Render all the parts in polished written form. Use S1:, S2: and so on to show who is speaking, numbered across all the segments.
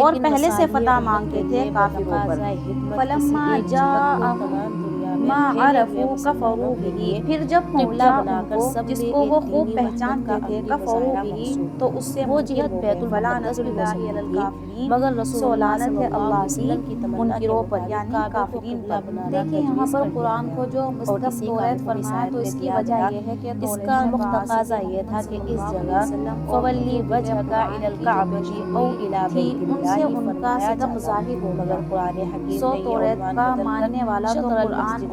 S1: اور پہلے سے فتح مانگتے تھے کافروں پر۔ فلما جاءہم ما عرفوا کفروا بہ، پھر جب پہنچا ان کو جس کو وہ خوب پہچانتے تھے، کفروا بہ، تو اس سے منکر ہو گئے۔ فلعنۃ اللہ علی الکافرین،
S2: مگر رسول
S1: سو
S2: اللہ
S1: لعنت
S2: صلی
S1: ہے
S2: اللہ
S1: اللہ
S2: علیہ وسلم کی
S1: کی
S2: تمنا کے
S1: منکروں پر
S2: مطابق
S1: یعنی
S2: کعبے کو
S1: کافرین
S2: قبلہ
S1: پر۔
S2: بنانا
S1: دیکھیں یہاں
S2: تجویز
S1: پر
S2: کر دیا
S1: قرآن کو جو
S2: اور
S1: مستحب
S2: اسی
S1: توریت
S2: کعبے کو
S1: فرمایا
S2: نصائب
S1: تو
S2: میں
S1: اس کی
S2: دیا
S1: وجہ
S2: گیا۔
S1: یہ ہے کہ
S2: اس
S1: توریت
S2: کا
S1: میں کہا
S2: مقتضا یہ تھا کہ اس جگہ فولی وجہک الی الکعبۃ او الی بیت
S1: ان سے
S2: اللہ
S1: ان کا
S2: فرمایا
S1: صدق
S2: جاتا،
S1: ظاہر ہو
S2: مگر
S1: گیا۔
S2: قرآن حکیم
S1: سو
S2: نے یہ
S1: توریت
S2: عنوان
S1: کا
S2: بدل کر
S1: ماننے والا تو
S2: شطر
S1: قرآن
S2: المسجد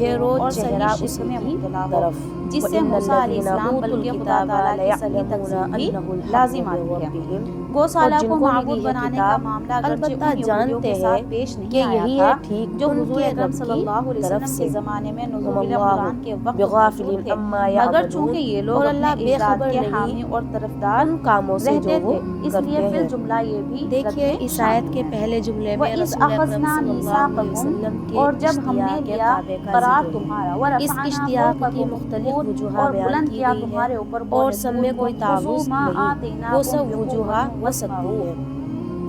S2: پھیرو
S1: اور
S2: چہرہ
S1: صحیح
S2: اسی
S1: شرک میں
S2: کی
S1: مبتلا ہو،
S2: طرف
S1: جس سے موسیٰ علیہ السلام بلکہ خدا تعالیٰ کی صحیح تکذیب بھی لازم آتی ہے۔ گوشالہ کو معبود بنانے کا معاملہ اگرچہ
S2: البتہ
S1: ان یہودیوں
S2: جانتے
S1: کے
S2: ہیں
S1: ساتھ پیش
S2: کہ
S1: نہیں آیا
S2: یہی
S1: تھا
S2: ہے ٹھیک
S1: جو
S2: ان
S1: حضور
S2: کے
S1: اکرم
S2: رب
S1: صلی
S2: کی
S1: اللہ علیہ
S2: طرف
S1: وسلم
S2: سے،
S1: کے زمانے میں
S2: ہم
S1: نزول
S2: اللہ
S1: قرآن کے وقت
S2: بغافل
S1: موجود تھے،
S2: عما
S1: مگر
S2: یعملون،
S1: چونکہ یہ لوگ
S2: اور
S1: اپنے
S2: اللہ بے
S1: اجداد
S2: خبر
S1: کے
S2: نہیں
S1: حامی اور طرفدار
S2: ان کاموں سے جو
S1: رہتے
S2: وہ
S1: تھے، اس لیے
S2: کرتے
S1: پھر
S2: ہیں۔
S1: جملہ یہ بھی رد
S2: دیکھیے
S1: میں
S2: اس آیت
S1: شامل
S2: کے
S1: ہے۔
S2: پہلے جملے میں
S1: وَإِذْ
S2: رسول اکرم
S1: أَخَذْنَا
S2: صلی اللہ علیہ
S1: مِيثَاقَكُمْ،
S2: وسلم کے
S1: اور جب ہم نے
S2: اشتیاق
S1: لیا
S2: کعبے کا
S1: قرار
S2: ذکر ہے۔
S1: تمہارا،
S2: اس
S1: وَرَفَعْنَا
S2: اشتیاق کی
S1: فَوْقَكُمُ
S2: مختلف
S1: الطُّورَ،
S2: وجوہاں
S1: اور
S2: بیان
S1: بلند
S2: کی
S1: کیا
S2: گئی ہیں
S1: تمہارے اوپر
S2: اور
S1: بول
S2: سب میں کوئی
S1: خُذُوا
S2: تعوض
S1: مَا
S2: نہیں، وہ
S1: آتَيْنَاكُمْ
S2: سب
S1: بِقُوَّةٍ
S2: وجوہاں وہ سکتی
S1: وَاسْمَعُوا،
S2: ہیں۔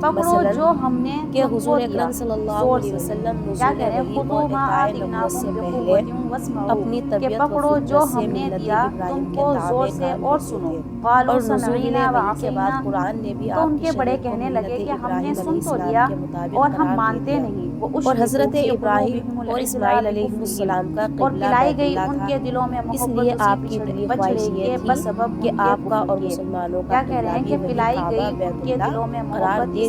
S1: پکڑو
S2: مثلاً
S1: جو ہم نے
S2: کہ
S1: تم
S2: حضور
S1: کو دیا
S2: اکرم صلی اللہ
S1: زور
S2: علیہ
S1: سے۔
S2: وسلم
S1: کیا
S2: نزول
S1: کہہ رہے ہیں؟
S2: وحی اور
S1: خُذُوا مَا
S2: عطائے نبوت
S1: آتَيْنَاكُمْ
S2: سے پہلے
S1: بِقُوَّةٍ وَاسْمَعُوا،
S2: اپنی
S1: کہ
S2: طبیعت و
S1: پکڑو جو
S2: فطرت سے
S1: ہم نے
S2: ملت
S1: دیا
S2: ابراہیم
S1: تم
S2: کے
S1: کو زور
S2: تابع
S1: سے
S2: کام
S1: اور
S2: کرتے
S1: سنو۔
S2: تھے،
S1: قَالُوا
S2: اور نزول
S1: سَمِعْنَا
S2: وحی کے بعد
S1: وَعَصَيْنَا،
S2: قرآن نے بھی
S1: تو
S2: آپ
S1: ان
S2: کی
S1: کے بڑے
S2: شریعت کو
S1: کہنے
S2: ملت
S1: لگے کہ ہم نے
S2: ابراہیم
S1: سن
S2: علیہ
S1: تو
S2: السلام
S1: لیا
S2: کے مطابق
S1: اور ہم
S2: قرار دے
S1: مانتے
S2: دیا،
S1: نہیں۔
S2: اور
S1: وَأُشْرِبُوا
S2: حضرت
S1: فِي
S2: ابراہیم
S1: قُلُوبِهِمُ
S2: اور
S1: الْعِجْلَ
S2: اسماعیل علیہ
S1: بِكُفْرِهِمْ،
S2: السلام کا
S1: اور
S2: قبلہ
S1: پلائی
S2: بیت
S1: گئی
S2: اللہ
S1: ان
S2: تھا،
S1: کے دلوں میں
S2: اس
S1: محبت
S2: لیے
S1: اسی
S2: آپ کی دلی
S1: بچھڑے
S2: خواہش یہ
S1: کے
S2: تھی
S1: بسبب
S2: کہ
S1: ان کے
S2: آپ کا
S1: کفر
S2: اور
S1: کے۔
S2: مسلمانوں کا
S1: کیا کہہ رہے
S2: قبلہ
S1: ہیں
S2: بھی
S1: کہ
S2: وہی
S1: پلائی
S2: کعبہ
S1: گئی ان
S2: بیت
S1: کے
S2: اللہ
S1: دلوں میں
S2: قرار
S1: محبت
S2: دے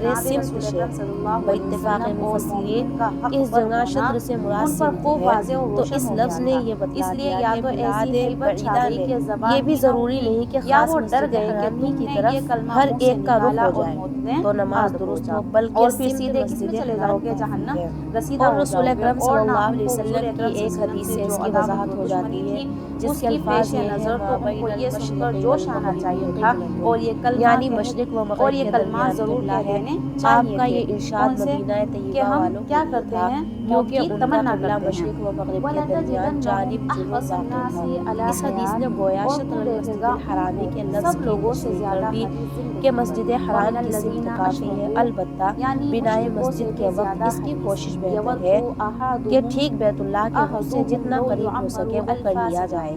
S2: دوسرے سمت سے باتفاق مفسرین اس جگہ شطر سے مراد سمت ہے تو اس لفظ نے یہ بتلا دیا کہ مراد بعیدہ نے یہ بھی ضروری نہیں کہ خاص مسجد حرامی کی طرف ہر ایک کا رخ ہو جائے تو نماز درست ہو بلکہ سمت مسجد حرام ہے۔ اور رسول اکرم صلی اللہ علیہ وسلم کی ایک حدیث سے اس کی وضاحت ہو جاتی ہے جس کے الفاظ یہ ہیں
S1: جوش آنا چاہیے تھا اور یہ کلمہ
S2: یعنی مشرق و مغرب کے درمیان قبلہ ہے۔ آپ کا یہ ارشاد مدینہ طیبہ والوں
S1: کیا کرتے ہیں
S2: کیونکہ ان کا قبلہ مشرق و مغرب کے درمیان جانب جنوب واقع تھا۔ اس حدیث نے گویا شطر المسجد الحرامی کے لفظ کی تشریح کر دی کہ مسجد حرام کی سمت کافی ہے، البتہ بنائے مسجد کے وقت اس کی کوشش بہتر ہے کہ ٹھیک بیت اللہ کے رخ سے جتنا قریب ہو سکے وہ کر لیا جائے۔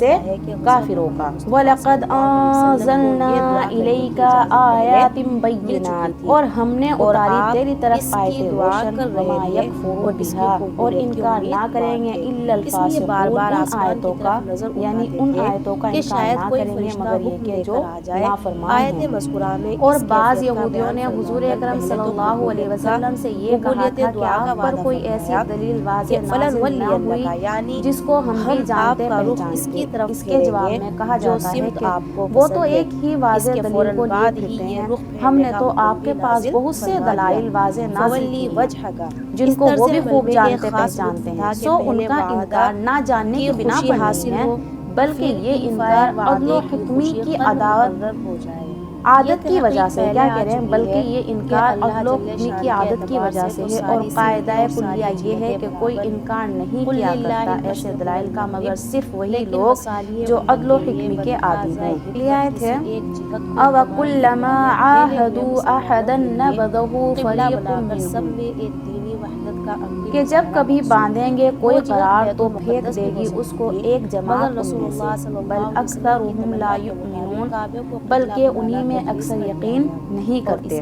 S1: سے کافروں کا۔ وَلَقَدْ أَنزَلْنَا إِلَيْكَ آيَاتٍ بَيِّنَاتٍ، اور ہم نے اتاری تیری طرف آیتیں روشن، وَمَا يَكْفُرُ بِهَا، اور انکار نہ کریں گے إِلَّا الْفَاسِقُونَ، ان آیتوں کا یعنی ان آیتوں کا انکار نہ کریں گے مگر یہ کہ جو نافرمان ہیں۔ اور بعض یہودیوں نے حضور اکرم صلی اللہ علیہ وسلم سے یہ کہا تھا کہ آپ پر کوئی ایسی دلیل واضح نازل نہ ہوئی جس کو ہم بھی جانتے پہچانتے۔ اس کے جواب میں کہا جاتا ہے کہ وہ تو ایک ہی واضح دلیل کو لیے پھرتے ہیں، ہم نے تو آپ کے پاس بہت سے دلائل واضح نازل کیے ہیں جن کو وہ بھی خوب جانتے پہچانتے ہیں، سو ان کا انکار نہ جاننے کی بنا پر نہیں ہے بلکہ یہ انکار عدل و حکمی کی عداوت عادت کی وجہ سے کیا کہہ رہے ہیں، بلکہ یہ انکار عقل و فہمی کی عادت کی وجہ سے ہے، اور قاعدہ کلیہ یہ ہے کہ کوئی انکار نہیں کیا کرتا ایسے دلائل کا مگر صرف وہی لوگ جو عدل و حکمی کے عادی ہیں۔ یہ آیت ہے أَوَكُلَّمَا عَاهَدُوا أَحَدًا نَبَذَهُ فَرِيقٌ مِّنْهُمْ، کہ جب کبھی باندھیں گے کوئی قرار تو پھینک دے گی اس کو ایک جماعت ان میں سے، بل اکثرهم لا یؤمنون، بلکہ انہی میں اکثر یقین نہیں کرتے۔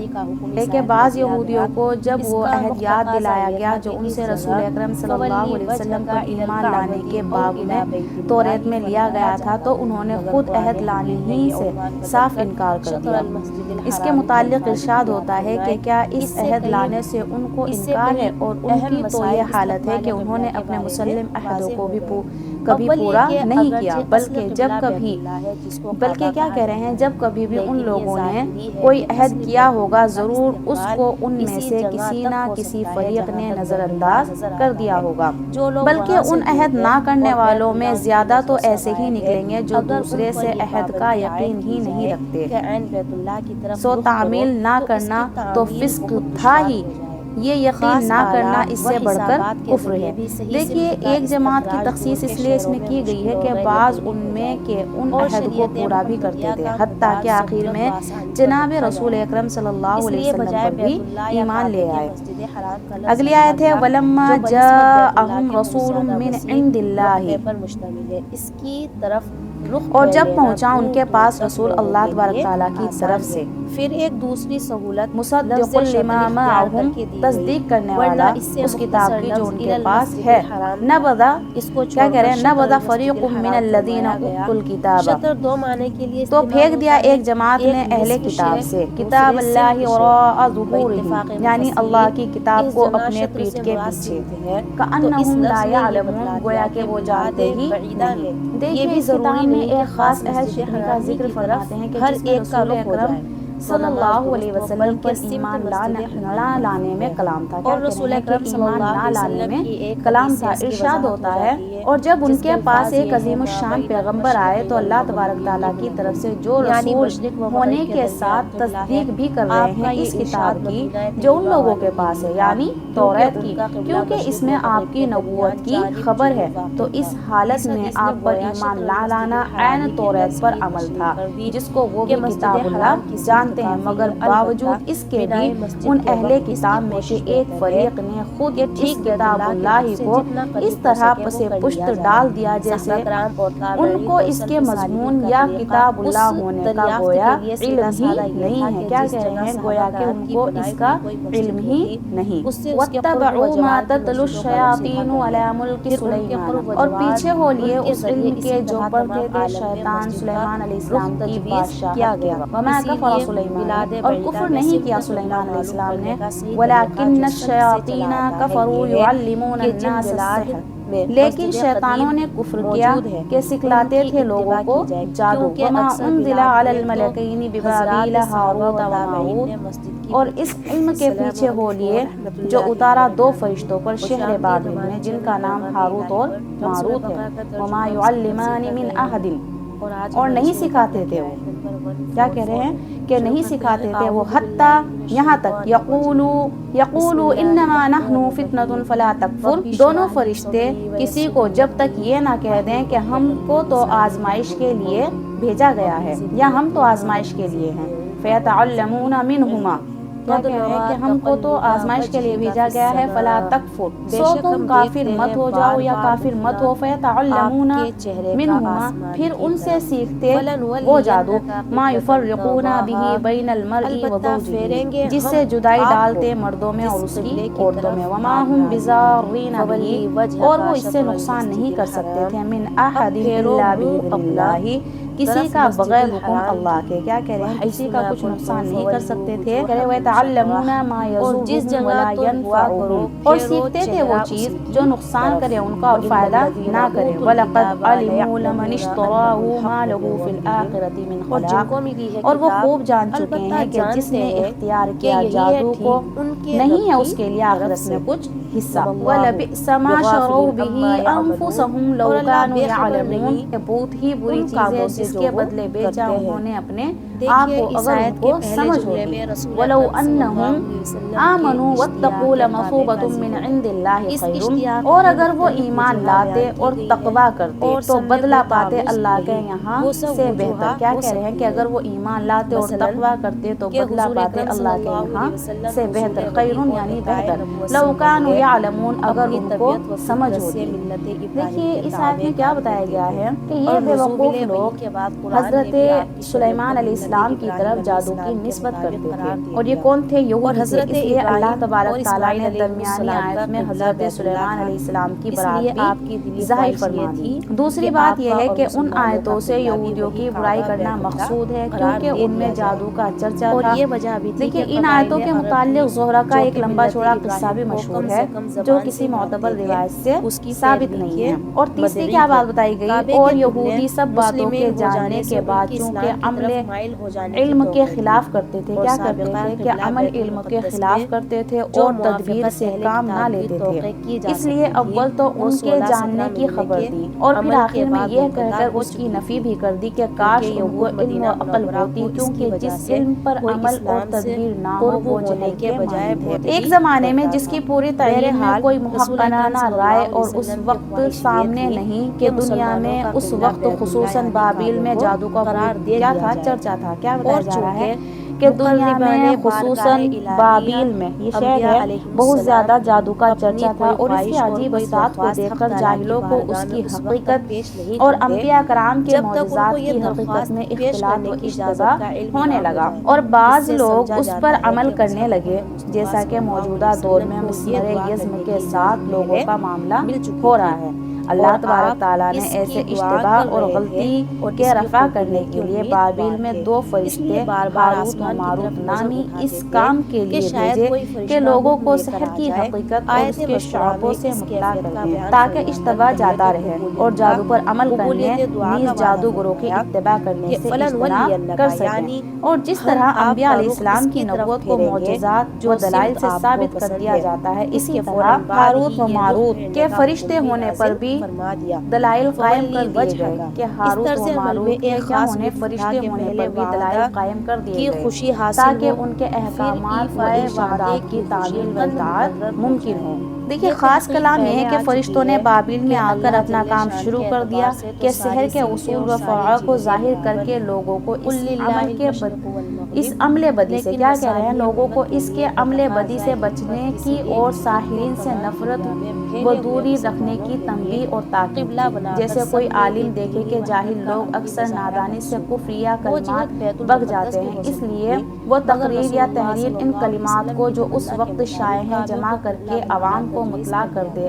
S1: کہ بعض یہودیوں کو جب وہ عہد یاد دلایا گیا جو ان سے رسول اکرم صلی اللہ علیہ وسلم پر ایمان لانے کے باب میں توریت میں لیا گیا تھا، تو انہوں نے خود عہد لانے ہی سے صاف انکار کر دیا۔ اس کے متعلق ارشاد ہوتا ہے کہ کیا اس عہد لانے سے ان کو انکار ہے، اور ان کی تو یہ حالت ہے کہ انہوں نے اپنے مسلم عہدوں کو بھی کبھی پورا نہیں کیا، بلکہ کیا کہہ رہے ہیں، جب کبھی بھی ان لوگوں نے کوئی عہد کیا ہوگا ضرور اس کو ان میں سے کسی نہ کسی فریق نے نظر انداز کر دیا ہوگا، بلکہ ان عہد نہ کرنے والوں میں زیادہ تو ایسے ہی نکلیں گے جو دوسرے سے عہد کا یقین ہی نہیں رکھتے۔ سو تعمیل نہ کرنا تو فسق تھا ہی، یہ یقین نہ کرنا اس سے بڑھ کر کفر ہے۔ دیکھیے ایک جماعت کی تخصیص اس لیے اس میں کی گئی ہے کہ بعض ان میں کے ان عہد کو پورا بھی کرتے تھے، حتیٰ کہ آخر میں جناب رسول اکرم صلی اللہ علیہ وسلم پر بھی ایمان لے آئے۔ اگلی آیت ہے وَلَمَّا جَاءَهُمْ رَسُولٌ مِّنْ عِنْدِ اللَّهِ،
S2: اس کی طرف
S1: اور جب پہنچا ان کے پاس رسول اللہ تبارک تعالیٰ کی طرف سے،
S2: پھر ایک دوسری سہولت
S1: مصدق لما معہم، تصدیق کرنے والا اس کتاب کی جو ان کے پاس ہے، نبذ، کیا کہہ رہے ہیں، نبذ فریق من الذین اوتوا الکتاب،
S2: دو معنی کے لیے
S1: تو پھینک دیا ایک جماعت نے اہل کتاب سے کتاب اللہ وراء ظہورہم، یعنی اللہ کی کتاب کو اپنے پیٹھ کے پیچھے، کأنہم لا یعلمون، گویا کہ وہ جانتے ہی نہیں۔ دیکھیے اس کتاب میں ایک خاص اہل شکری کا ذکر فرماتے ہیں کہ جس میں رسول اکرم صلی اللہ علیہ وسلم پر ایمان نہ لانے میں کلام تھا،
S2: اور رسول اکرم صلی اللہ علیہ وسلم
S1: میں کلام تھا۔ ارشاد ہوتا ہے اور جب ان کے پاس ایک عظیم الشان پیغمبر آئے تو اللہ تبارک تعالیٰ کی طرف سے جو رسول ہونے کے ساتھ تصدیق بھی کر رہے ہیں اس کتاب کی جو ان لوگوں کے پاس ہے، یعنی توریت کی، کیونکہ اس میں آپ کی نبوت کی خبر ہے، تو اس حالت میں آپ پر ایمان نہ لانا عین توریت پر عمل تھا، جس کو وہ بھی کتاب اللہ جانتے ہیں، مگر باوجود اس کے بھی ان اہل کتاب میں سے ایک فریق نے خود اس کتاب اللہ کو اس طرح پس پشت ڈال دیا جیسے ان کو اس کے مضمون یا کتاب اللہ ہونے کا گویا علم ہی نہیں ہے۔ کیا کہہ رہے ہیں، گویا کہ ان کو اس کا علم ہی نہیں۔ وَاتَّبَعُوا مَا تَتْلُو الشَّيَاطِينُ عَلَىٰ مُلْكِ سُلَيْمَانَ، اور پیچھے ہو لیے اس علم کے جو پڑھتے تھے شیطان سلیمان علیہ السلام کی بادشاہت کے وقت۔ وَمَا كَفَرَ سُلَيْمَانُ، اور کفر نہیں کیا سلیمان علیہ السلام نے، وَلَٰكِنَّ الشَّيَاطِينَ كَفَرُوا يُعَلِّمُونَ النَّاسَ السِّحْرَ، لیکن شیطانوں نے کفر کیا کہ سکھلاتے تھے لوگوں کو جادو۔ وَمَا أُنزِلَ عَلَى الْمَلَكَيْنِ بِبَابِلَ هَارُوتَ وَمَارُوتَ، اور اس علم کے پیچھے ہو لیے جو اتارا دو فرشتوں پر شہر بابل میں جن کا نام ہاروت اور ماروت ہے۔ وَمَا يُعَلِّمَانِ مِنْ أَحَدٍ، اور نہیں سکھاتے تھے وہ، کیا کہہ رہے ہیں کہ نہیں سکھاتے تھے وہ، حتیٰ یہاں تک یقولو انما نحن فتنۃ فلا تکفر، دونوں فرشتے کسی کو جب تک یہ نہ کہہ دیں کہ ہم کو تو آزمائش کے لیے بھیجا گیا ہے یا ہم تو آزمائش کے لیے ہیں، فیتعلمون منہما، کیا کہہ رہے ہیں کہ ہم کو تو آزمائش کے لیے بھیجا گیا ہے، فلا تکفر، سو تم کافر مت ہو جاؤ یا کافر مت ہو، فیتعلمون منہما، پھر ان سے سیکھتے وہ جادو، ما یفرقون بہ بین المرء وزوجہ، جس سے جدائی ڈالتے مردوں میں اور اس کی عورتوں میں، وما ہم بضارین بہ، اور وہ اس سے نقصان نہیں کر سکتے تھے، من احد الا باذن اللہ، کسی کا بغیر حکم اللہ کے، کیا کہہ رہے ہیں، کسی کا کچھ نقصان نہیں کر سکتے تھے، وَيَتَعَلَّمُونَ مَا يَضُرُّهُمْ وَلَا يَنفَعُهُمْ، اور سیکھتے تھے وہ چیز جو نقصان کرے ان کا اور فائدہ نہ کرے، وَلَقَدْ عَلِمُوا لَمَنِ اشْتَرَاهُ مَا لَهُ فِي الْآخِرَةِ مِنْ خَلَاقٍ، اور وہ خوب جان چکے ہیں کہ جس نے اختیار کیا جادو کو نہیں ہے اس کے لیے آخرت میں کچھ حصہ، وَلَبِئْسَ مَا شَرَوْا بِهِ أَنفُسَهُمْ لَوْ كَانُوا يَعْلَمُونَ، بہت ہی بری چیز ہے جس کے بدلے بیچا انہوں نے اپنے آپ کو اگر ان کو سمجھ ہوتی وَلَوْ أَنَّهُمْ آمَنُوا وَاتَّقُوا لَمَثُوبَةٌ مِّنْ عِندِ اللَّهِ خَيْرٌ، اور اگر وہ ایمان لاتے اور تقویٰ کرتے تو بدلہ پاتے اللہ کے یہاں سے بہتر۔ کیا کہہ رہے ہیں کہ اگر وہ ایمان لاتے اور تقویٰ کرتے تو بدلہ پاتے اللہ کے یہاں سے بہتر، خیرٌ یعنی بہتر، لَوْ كَانُوا يَعْلَمُونَ اگر ان کو سمجھ ہوتی۔ دیکھیے اس آیت میں کیا بتایا گیا ہے کہ یہ بے وقوف لوگ حضرت سلیمان علیہ السلام کی طرف جادو کی نسبت کرتے تھے، اور یہ کون تھے؟ یہودی تھے۔ اس لیے اللہ تبارک تعالیٰ نے درمیانی آیت میں حضرت سلیمان علیہ السلام کی برات بھی ظاہر فرما دی۔ دوسری بات یہ ہے کہ ان آیتوں سے یہودیوں کی برائی کرنا مقصود ہے، کیونکہ ان میں جادو کا چرچا تھا۔ دیکھیے ان آیتوں کے متعلق زہرہ کا ایک لمبا چوڑا قصہ بھی مشہور ہے جو کسی معتبر روایت سے ثابت نہیں ہے۔ اور تیسری کیا بات بتائی گئی؟ اور یہودی سب باتوں کے جاننے کے بعد چونکہ عمل علم کے خلاف کرتے تھے، کیا کرتے تھے کہ عمل علم کے خلاف کرتے تھے اور تدبیر سے کام نہ لیتے تھے، اس لیے اول تو ان کے جاننے کی خبر دی اور پھر آخر میں یہ کہہ کر اس کی نفی بھی کر دی کہ کاش ان کو علم و عقل ہوتی، کیونکہ جس علم پر عمل اور تدبیر نہ ہو وہ جہل کے مانند ہے۔ ایک زمانے میں جس کی پوری تعلیم میں کوئی محققانہ رائے اور اس وقت سامنے نہیں کہ دنیا میں اس وقت خصوصاً بابل میں جادو کا کیا تھا؟ چرچا تھا۔ کیا بتایا جا رہا ہے کہ دنیا میں خصوصاً بابل میں یہ شہر ہے بہت زیادہ جادو کا چرچا تھا، اور اس کی عجیب اثرات کو دیکھ کر جاہلوں کو اس کی حقیقت اور انبیاء کرام کے معجزات کی حقیقت میں اختلاط و اشتباہ ہونے لگا، اور بعض لوگ اس پر عمل کرنے لگے، جیسا کہ موجودہ دور میں مسمرزم کے ساتھ لوگوں کا معاملہ ہو رہا ہے۔ اللہ تبارک تعالیٰ نے ایسے اشتباہ اور غلطی کے رفع کرنے کے لیے بابل میں دو فرشتے ہاروت و ماروت نامی اس کام کے لیے بھیجے کہ لوگوں کو سحر کی حقیقت اور اس کے شعبوں سے مطلع کر دیں، تاکہ اشتباہ جاتا رہے اور جادو پر عمل کرنے نیز جادوگروں کی اتباع کرنے سے اجتناب کر سکیں۔ اور جس طرح انبیاء علیہ السلام کی نبوت کو معجزات و دلائل سے ثابت کر دیا جاتا ہے، اسی طرح ہاروت و ماروت کے فرشتے ہونے پر بھی دلائل قائم کر دیے گئے کہ ہاروت و ماروت کے کیا ہونے، فرشتے ہونے پر بھی دلائل قائم کر دیے گئے تاکہ ان کے احکامات و ارشادات کی تعویل و اطاعت ممکن ہو۔ دیکھیے خاص کلام یہ ہے کہ فرشتوں نے بابل میں آ کر اپنا کام شروع کر دیا کہ سحر کے اصول و فروع کو ظاہر کر کے لوگوں کو اس عمل بدی سے کیا کہہ رہے ہیں، لوگوں کو اس کے عمل بدی سے بچنے کی اور ساحرین سے نفرت و دوری رکھنے کی تنبیہ اور تاکید۔ جیسے کوئی عالم دیکھے کہ جاہل لوگ اکثر نادانی سے کفر یا کلمات بک جاتے ہیں، اس لیے وہ تقریر یا تحریر ان کلمات کو جو اس وقت شائع ہیں جمع کر کے عوام کو مطلع کر دے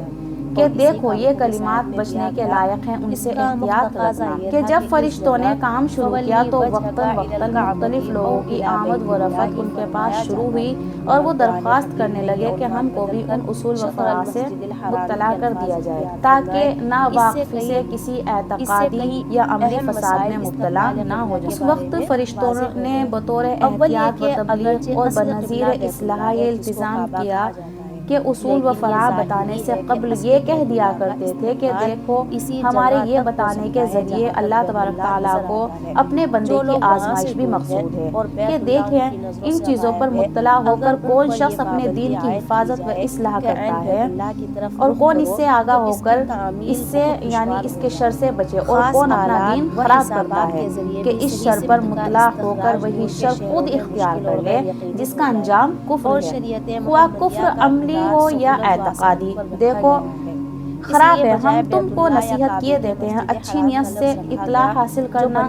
S1: کہ دیکھو یہ کلمات بچنے کے لائق ہیں، ان سے احتیاط رکھنا۔ کہ جب فرشتوں نے کام شروع کیا تو وقتاً مختلف لوگوں کی آمد و رفت ان کے پاس شروع ہوئی، اور وہ درخواست کرنے لگے کہ ہم کو بھی ان اصول و فروع سے مطلع کر دیا جائے تاکہ ناواقفی سے کسی اعتقادی یا عملی فساد میں مبتلا نہ ہو جائے۔ اس وقت فرشتوں نے بطور احتیاط و تبلیغ اور بنظیر اصلاح یہ التزام کیا کہ اصول و فروع بتانے سے قبل یہ کہہ دیا کرتے تھے کہ دیکھو ہمارے یہ بتانے کے ذریعے اللہ تبارک تعالیٰ کو اپنے بندے کی آزمائش بھی مقصود ہے کہ دیکھیں ان چیزوں پر مطلع ہو کر کون شخص اپنے دین کی حفاظت و اصلاح کرتا ہے اور کون اس سے آگاہ ہو کر اس سے یعنی اس کے شر سے بچے، اور کون اپنا دین خراب کرتا ہے کہ اس شر پر مطلع ہو کر وہی شر خود اختیار کر لے جس کا انجام کفر ہے، خواہ کفر عملی ہو یا اعتقادی۔ دیکھو خراب ہے، ہم تم کو نصیحت کیے دیتے ہیں اچھی نیت سے اطلاع حاصل کرنا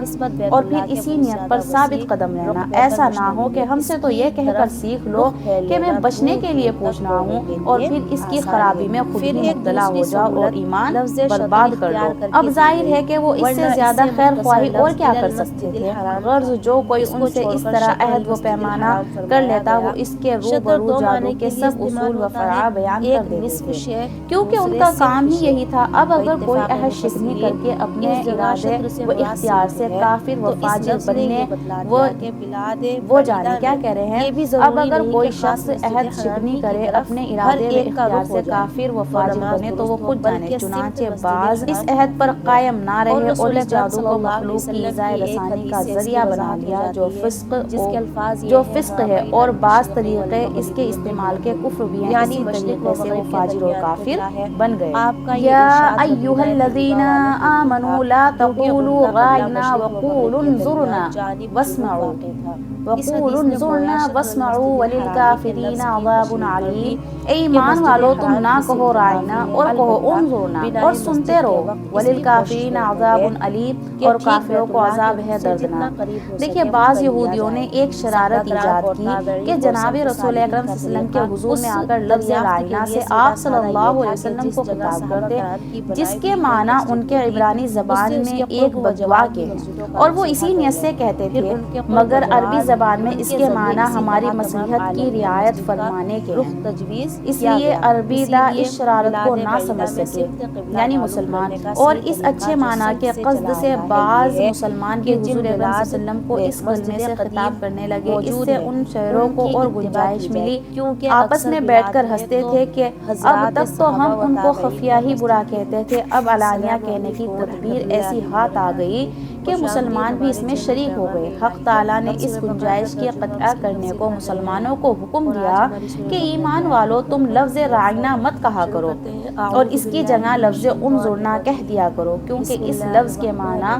S1: اور پھر اسی نیت پر ثابت قدم رہنا، ایسا نہ ہو کہ ہم سے تو یہ کہہ کر سیکھ لو کہ میں بچنے کے لیے پوچھ رہا ہوں اور پھر اس کی خرابی میں خود ہی مبتلا ہو جاؤ اور ایمان برباد کر دو۔ اب ظاہر ہے کہ وہ اس سے زیادہ خیر خواہی اور کیا کر سکتے تھے، غرض جو کوئی ان سے اس طرح عہد و پیمانہ کر لیتا وہ اس کے روبرو جادو کے سب اصول و فروع بیان کر دیتے تھے، کیونکہ ان کا کام نہیں یہی تھا؟ اب اگر کوئی عہد شکنی کر کے اپنے ارادے و اختیار سے کافر و فاجر بننے وہ جانے کیا کہہ رہے ہیں؟ اب اگر کوئی شخص عہد شکنی کرے اپنے ارادے و اختیار سے کافر و فاجر بنے تو وہ خود جانے، چنانچہ بعض اس عہد پر قائم نہ رہے اور اس جادو کو مخلوق کی ایذائے رسانی کا ذریعہ بنا لیا جو فسق ہے، اور بعض طریقے اس کے استعمال کے کفر بھی ہیں، اسی طریقے سے وہ فاجر اور کافر بن گئے۔ یا ایھا الذین آمنوا لا تقولوا راعنا وقولوا انظرنا واسمعوا وللکافرین عذاب علیم۔ اے ایمان والو، تم نہ کہو راعنا اور کہو انظرنا اور سنتے رہو، وللکافرین عذاب علیم، اور کافروں کو عذاب ہے دردناک۔ دیکھیے، بعض یہودیوں نے ایک شرارت ایجاد کی کہ جناب رسول اکرم صلی اللہ علیہ وسلم کے حضور میں آ کر لفظ راعنا سے آپ صلی اللہ علیہ وسلم کو خطاب کرتے، جس کے معنی ان کے عبرانی زبان میں ایک بددعا کے ہیں، اور وہ اسی نیت سے کہتے تھے، مگر عربی زبان میں اس کے معنی ہماری مصلحت کی رعایت فرمانے کے ہیں، اس لیے عربی دا اس شرارت کو نہ سمجھ سکے، یعنی مسلمان، اور اس اچھے معنی کے قصد سے بعض مسلمان کے حضور اکرم صلی اللہ علیہ وسلم کو اس کلمے سے خطاب کرنے لگے۔ اس سے ان شعروں کو اور گنجائش ملی، آپس میں بیٹھ کر ہنستے تھے کہ اب تک تو ہم ان کو خفیہ ہی برا کہتے تھے، اب علانیہ کہنے کی تدبیر ایسی ہاتھ آ گئی کہ مسلمان بھی اس میں شریک ہو گئے۔ حق تعالیٰ نے اس گنجائش کی قطع کرنے کو مسلمانوں کو حکم دیا کہ ایمان والو، تم لفظ راعنا مت کہا کرو اور اس کی جگہ لفظ انظرنا کہہ دیا کرو، کیونکہ اس لفظ کے معنی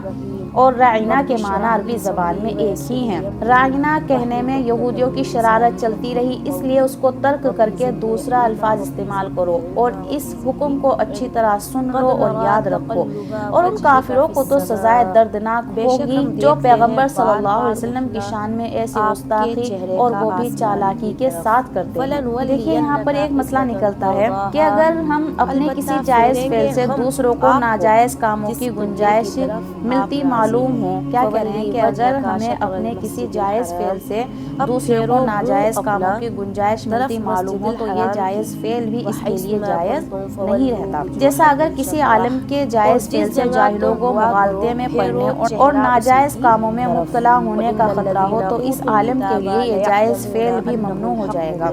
S1: اور راعنا کے معنی عربی زبان میں ایک ہی ہیں۔ راعنا کہنے میں یہودیوں کی شرارت چلتی رہی، اس لیے اس کو ترک کر کے دوسرا الفاظ استعمال کرو اور اس حکم کو اچھی طرح سن لو اور یاد رکھو، اور ان کافروں کو تو سزائے دردناک ہوگی جو پیغمبر صلی اللہ علیہ وسلم کی شان میں ایسی گستاخی اور وہ بھی چالاکی کے ساتھ کرتے ہیں۔ دیکھیے، یہاں پر ایک مسئلہ نکلتا ہے کہ اگر ہم اپنے کسی جائز فعل سے دوسروں کو ناجائز کاموں کی گنجائش ملتی معلوم ہو، کیا کہہ رہے ہیں کہ اگر ہمیں اپنے کسی جائز فعل سے دوسروں کو ناجائز کاموں کی گنجائش ملتی معلوم ہو تو یہ جائز فعل بھی اس کے لیے جائز نہیں رہتا۔ جیسا اگر کسی عالم کے جائز فعل سے جاہلوں کو مغالطے میں پڑنے اور ناجائز کاموں میں مبتلا ہونے کا خطرہ ہو تو اس عالم کے لیے یہ جائز فعل بھی ممنوع ہو جائے گا،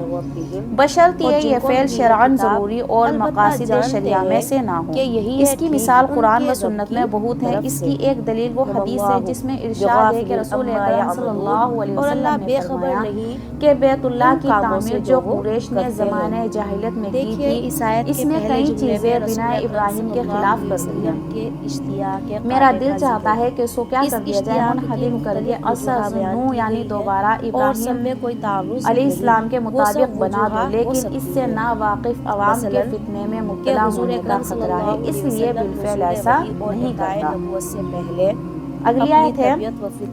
S1: بشرطیہ یہ فعل شرعاً ضروری اور مقاصد شریعہ میں سے نہ ہو۔ اس کی مثال قرآن و سنت میں بہت ہے۔ اس کی ایک دلیل وہ حدیث ہے جس میں ارشاد ہے کہ رسول اکرم صلی اللہ علیہ وسلم نے فرمایا کہ بیت اللہ کی تعمیر جو قریش نے زمانہ جاہلیت میں کی تھی، اس میں کئی چیزیں بنائے ابراہیم کے خلاف کر دی ہیں۔ میرا دل چاہتا ہے کہ سو کیا کر دیا جائے، منہدم کر کے اثر نو یعنی دوبارہ ابراہیم علیہ السلام کے مطابق بنا دو، لیکن اس سے نا واقف عوام کے فتنے میں مبتلا ہونے کا خطرہ ہے، اس لیے بالفعل ایسا نہیں کرتا۔ اگلی آیت ہے،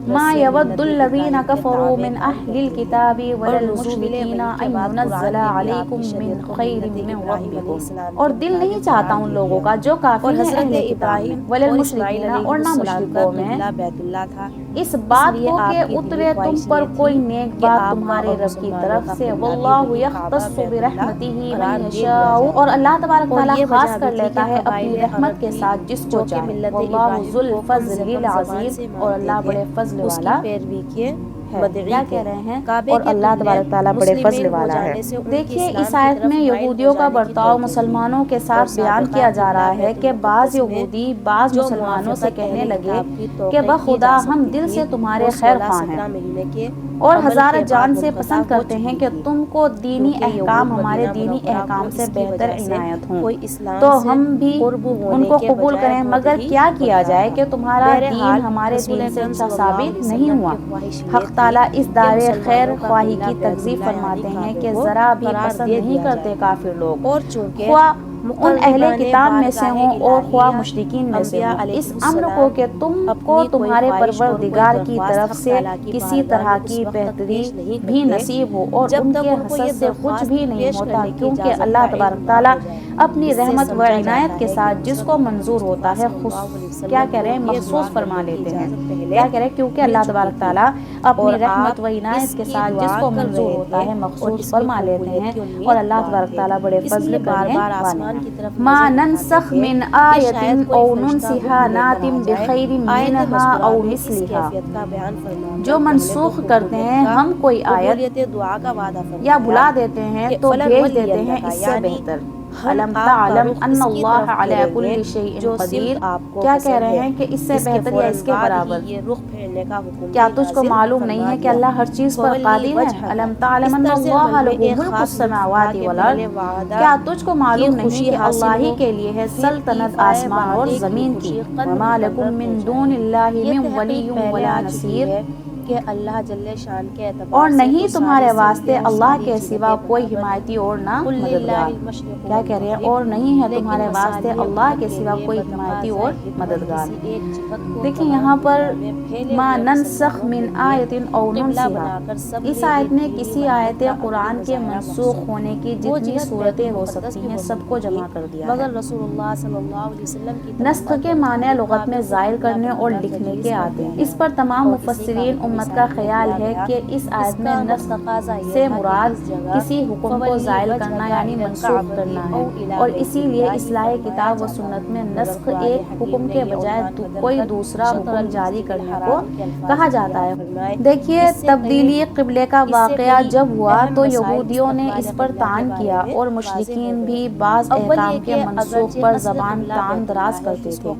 S1: ما یود الذین کفروا من اہل الکتاب ولا المشرکین ان ینزل علیکم من خیر من ربکم، اور دل نہیں چاہتا ان لوگوں کا جو کافر ہیں اہل کتاب ولا المشرکین اور نہ مشرکوں میں، اس بات کو کہ اترے تم پر کوئی نیک بات تمہارے رب کی طرف سے، واللہ یختص برحمتہ من یشاء، اور اللہ تبارک تعالیٰ خاص کر لیتا ہے اپنی رحمت کے ساتھ جس کو چاہے، واللہ ذو الفضل العظیم، اور اللہ بڑے فضل والا ہے۔ کیا کہہ رہے ہیں؟ اور اللہ تبارک تعالیٰ بڑے فضل والا ہے۔ دیکھیے، اس آیت میں یہودیوں کا برتاؤ مسلمانوں کے ساتھ بیان کیا جا رہا ہے کہ بعض یہودی بعض مسلمانوں سے کہنے لگے کہ بخدا ہم دل سے تمہارے خیر خواہ ہیں اور ہزارہ جان سے پسند کرتے ہیں کہ تم کو دینی احکام ہمارے دینی احکام سے بہتر عنایت ہوں تو ہم بھی ان کو قبول کریں، مگر کیا کیا جائے کہ تمہارا دین ہمارے دین سے اچھا ثابت نہیں ہوا۔ حق تعالیٰ اس دعوے خیر خواہی کی تکذیب فرماتے ہیں کہ ذرا بھی پسند نہیں کرتے کافر لوگ، خواہ ان اہل کتاب میں سے ہوں اور خواہ مشرکین میں سے ہوں، اس امر کو کہ تم کو تمہارے پروردگار کی طرف سے کسی طرح کی بہتری بھی نصیب ہو، اور ان کے حسد سے کچھ بھی نہیں ہوتا، کیونکہ اللہ تبارک تعالیٰ اپنی رحمت و عنایت کے ساتھ جس کو منظور ہوتا ہے کیا کہہ رہے ہیں مخصوص فرما لیتے ہیں. کیا کہہ رہے ہیں کیونکہ اللہ تبارک تعالیٰ اپنی رحمت و عنایت کے ساتھ جس کو منظور ہوتا ہے مخصوص فرما لیتے ہیں اور اللہ تبارک تعالیٰ بڑے فضل کرنے والے ہیں. ما ننسخ من آیت او ننسها نأتی بخیر منها او مثلها. جو منسوخ کرتے ہیں ہم کوئی آیت یا بھلا دیتے ہیں تو بھیج دیتے ہیں اس سے بہتر. علم تعلم ان اللہ علی کل شیء قدیر. کیا کہہ رہے ہیں کہ اس سے بہتر یا اس کے برابر. کیا تجھ کو معلوم نہیں ہے کہ اللہ ہر چیز پر قادر ہے. علم تعلم ان اللہ لہ ملک السماوات والارض. کیا تجھ کو معلوم نہیں کہ اللہ ہی کے لیے ہے سلطنت آسمان اور زمین کی. وما لکم من دون اللہ من ولی ولا نصیر.
S2: کہ اللہ جل شان کے اعتبار
S1: اور نہیں تمہارے واسطے اللہ کے سوا کوئی حمایتی اور نہ مددگار. کیا کہہ رہے ہیں اور نہیں ہے تمہارے واسطے اللہ کے سوا کوئی حمایتی اور مددگار. دیکھیں یہاں پر ما ننسخ من آیت او ننسها. اس آیت میں کسی آیت قرآن کے منسوخ ہونے کی جتنی صورتیں ہو سکتی ہیں سب کو جمع کر دیا.
S2: مگر رسول اللہ صلی اللہ علیہ وسلم کی
S1: نسخ کے معنی لغت میں ظاہر کرنے اور لکھنے کے آتے ہیں. اس پر تمام مفسرین امت کا خیال ہے کہ اس آیت میں نسخ سے مراد کسی حکم کو زائل کرنا یعنی منسوخ کرنا ہے اور اسی لیے اصلاح کتاب و سنت میں نسخ ایک حکم کے بجائے کوئی دوسرا حکم جاری کرنے کو کہا جاتا ہے. دیکھیے تبدیلی قبلے کا واقعہ جب ہوا تو یہودیوں نے اس پر طعن کیا اور مشرکین بھی بعض احکام کے منسوخ پر زبان تان دراز کرتے تھے.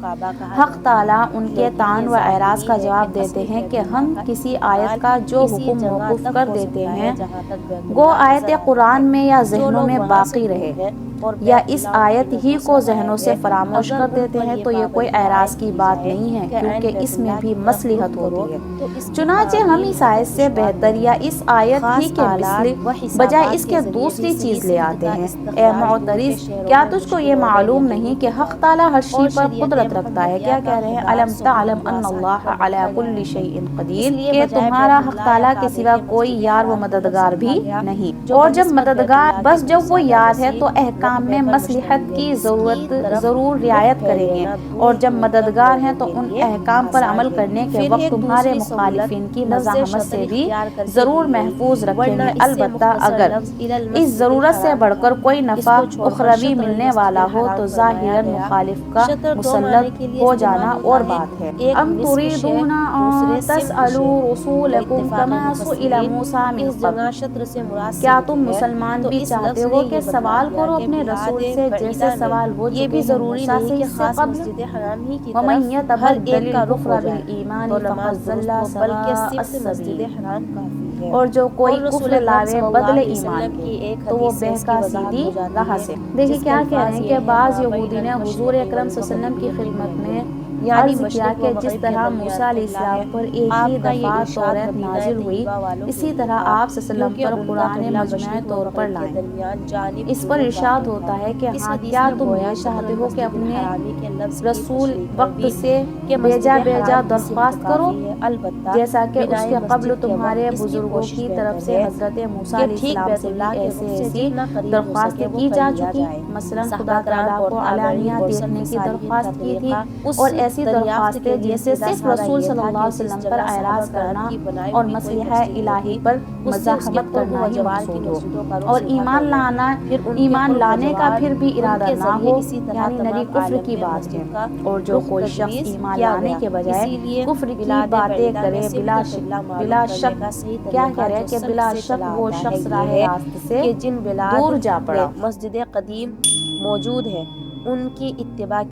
S1: حق تعالیٰ ان کے طعن و اعراض کا جواب دیتے ہیں کہ ہم کسی آیت کا جو حکم موقوف کر دیتے ہیں وہ آیت قرآن میں یا ذہنوں میں باقی رہے یا اس آیت ہی کو ذہنوں سے فراموش کر دیتے ہیں تو یہ کوئی اعراض کی بات نہیں ہے کیونکہ اس میں بھی مصلحت ہوتی ہے. چنانچہ ہم اس آیت سے بہتر یا اس آیت ہی کے مثل بجائے اس کے دوسری چیز لے آتے ہیں. اے معترض کیا تجھ کو یہ معلوم نہیں کہ حق تعالیٰ ہر شے پر قدرت رکھتا ہے. کیا کہہ رہے ہیں علم تعلم ان اللہ علی کل شیء قدیر. کہ تمہارا حق تعالیٰ کے سوا کوئی یار و مددگار بھی نہیں اور جب مددگار بس جب وہ یار ہے تو احکام میں مصلحت کی ضرور رعایت کریں گے اور جب مددگار ہیں تو ان احکام پر عمل کرنے کے وقت تمہارے مخالفین کی مزاحمت سے بھی ضرور محفوظ رکھیں گے. البتہ اگر اس ضرورت سے بڑھ کر کوئی نفع اخروی ملنے والا ہو تو ظاہراً مخالف کا مسلط ہو جانا اور بات ہے. ام تريدون ان تسألوا رسولکم کما سئل موسیٰ من قبل. کیا تم مسلمان بھی چاہتے ہو کہ سوال کرو اپنے رسول سے جیسے سوال ہو
S2: یہ بھی ضروری نہیں کہ خاص
S1: قبل.
S2: مسجد حرام ہی کی
S1: ومن
S2: طرف
S1: یتبدل
S2: ہر ایک کا رخ ہو
S1: الکفر
S2: جائے
S1: بالایمان
S2: تو
S1: فقد
S2: نماز
S1: ضل
S2: درست ہو، بلکہ
S1: سواء
S2: صرف مسجد
S1: السبیل.
S2: حرام کافی ہے.
S1: اور جو کوئی
S2: اور رسول
S1: کفر
S2: اکرم
S1: لاوے
S2: صلی اللہ
S1: بدل
S2: علیہ
S1: ایمان
S2: وسلم کی
S1: کے
S2: ایک
S1: تو وہ
S2: حدیث سے اس کی
S1: بہکا
S2: وضاحت
S1: سیدھی
S2: ہو جاتی
S1: راہ
S2: ہے.
S1: سے. دیکھیے
S2: جس کے
S1: کیا کہہ رہے
S2: الفاظ
S1: ہیں
S2: یہ
S1: کہ
S2: ہیں
S1: بعض
S2: ما بین
S1: یہودی نے
S2: المشرق
S1: حضور اکرم صلی اللہ علیہ وسلم کی
S2: والمغرب
S1: خدمت میں
S2: یعنی
S1: عرض کیا
S2: مشرق و
S1: کہ
S2: مغرب
S1: جس
S2: کے
S1: طرح
S2: درمیان
S1: موسیٰ علیہ
S2: قبلہ ہے.
S1: السلام پر ایک
S2: آپ
S1: ہی
S2: کا یہ
S1: دفعہ
S2: ارشاد
S1: توریت
S2: مدینہ
S1: نازل ہوئی
S2: طیبہ والوں
S1: اسی
S2: کے
S1: طرح
S2: لیے
S1: آپ صلی اللہ علیہ
S2: کیونکہ
S1: وسلم پر
S2: ان کا
S1: قرآن
S2: قبلہ
S1: مجمع
S2: مشرق و
S1: طور پر
S2: مغرب کے
S1: لائیں.
S2: درمیان جانب
S1: اس پر
S2: جنوب
S1: ارشاد
S2: واقع
S1: ہوتا ہے کہ
S2: اس
S1: ہاں
S2: حدیث
S1: کیا
S2: میں
S1: تم
S2: گویا
S1: یہ چاہتے ہو کہ
S2: مسجد
S1: اپنے
S2: الحرامی کے لفظ کی
S1: رسول
S2: تشریح
S1: وقت
S2: کر
S1: سے
S2: دی کہ
S1: بیجا
S2: مسجد حرام کی
S1: درخواست
S2: صفت
S1: کرو
S2: کافی ہے. البتہ
S1: جیسا کہ اس
S2: بنائے
S1: کے قبل
S2: مسجد کے
S1: تمہارے
S2: وقت اس کی
S1: بزرگوں
S2: کوشش
S1: کی طرف
S2: بہتر
S1: سے
S2: ہے
S1: حضرت موسیٰ
S2: کہ
S1: علیہ
S2: ٹھیک
S1: السلام
S2: بیت
S1: سے بھی
S2: اللہ کے
S1: ایسے
S2: رخ سے
S1: ایسی
S2: جتنا قریب ہو
S1: درخواستیں
S2: سکے وہ
S1: کی
S2: کر
S1: جا
S2: لیا
S1: چکی.
S2: جائے.
S1: مثلا
S2: صحابہ
S1: خدا
S2: کرام
S1: تعالیٰ
S2: اور
S1: کو
S2: تابعین
S1: علانیہ
S2: اور
S1: دیکھنے
S2: سلف
S1: کی
S2: صالحین کا
S1: درخواست کی تھی
S2: طریقہ اس
S1: اور ایسی
S2: دریافت
S1: درخواستیں
S2: کے لیے
S1: جیسے
S2: سیدھا
S1: صرف
S2: سادہ
S1: رسول
S2: یہ
S1: صلی
S2: تھا
S1: اللہ
S2: کہ
S1: علیہ
S2: جس
S1: وسلم پر
S2: جگہ صحابہ
S1: اعراض
S2: کرام
S1: کرنا
S2: کی بنائی
S1: اور
S2: ہوئی کوئی
S1: مصلحہ
S2: مسجد
S1: الہی
S2: ہوتی
S1: پر
S2: اس سے اس کے
S1: مزاحمت
S2: قرب
S1: کرنا
S2: و
S1: ہی
S2: جوار کی
S1: مقصود ہو
S2: مسجدوں کا رخ
S1: اور
S2: سدھا
S1: ایمان
S2: کرنا.
S1: لانا
S2: پھر ان کے
S1: ایمان
S2: قرب و
S1: لانے کا
S2: جوار
S1: پھر بھی
S2: ان
S1: ارادہ
S2: کے
S1: نہ
S2: ذریعے
S1: ہو
S2: اسی طرح
S1: یعنی نری
S2: تمام
S1: کفر
S2: عالم
S1: کی
S2: میں
S1: بات ہے.
S2: مسجد کا
S1: اور جو
S2: رخ
S1: کوئی شخص
S2: تجویز
S1: ایمان
S2: کیا
S1: لانے
S2: گیا.
S1: کے بجائے
S2: اسی لیے
S1: کفر کی
S2: بلاد
S1: باتیں
S2: بعیدہ میں
S1: کرے
S2: صرف قبلہ معلوم
S1: بلا
S2: کرنے
S1: شک
S2: کا صحیح
S1: کیا
S2: طریقہ
S1: کہہ رہے
S2: جو
S1: کہ
S2: سلف
S1: بلا
S2: سے
S1: شک
S2: چلا
S1: وہ
S2: آتا ہے
S1: شخص
S2: یہ
S1: راہ
S2: ہے
S1: راست سے
S2: کہ جن بلاد
S1: دور جا
S2: میں
S1: پڑا.
S2: مسجد قدیم موجود ہے ان کی اتباع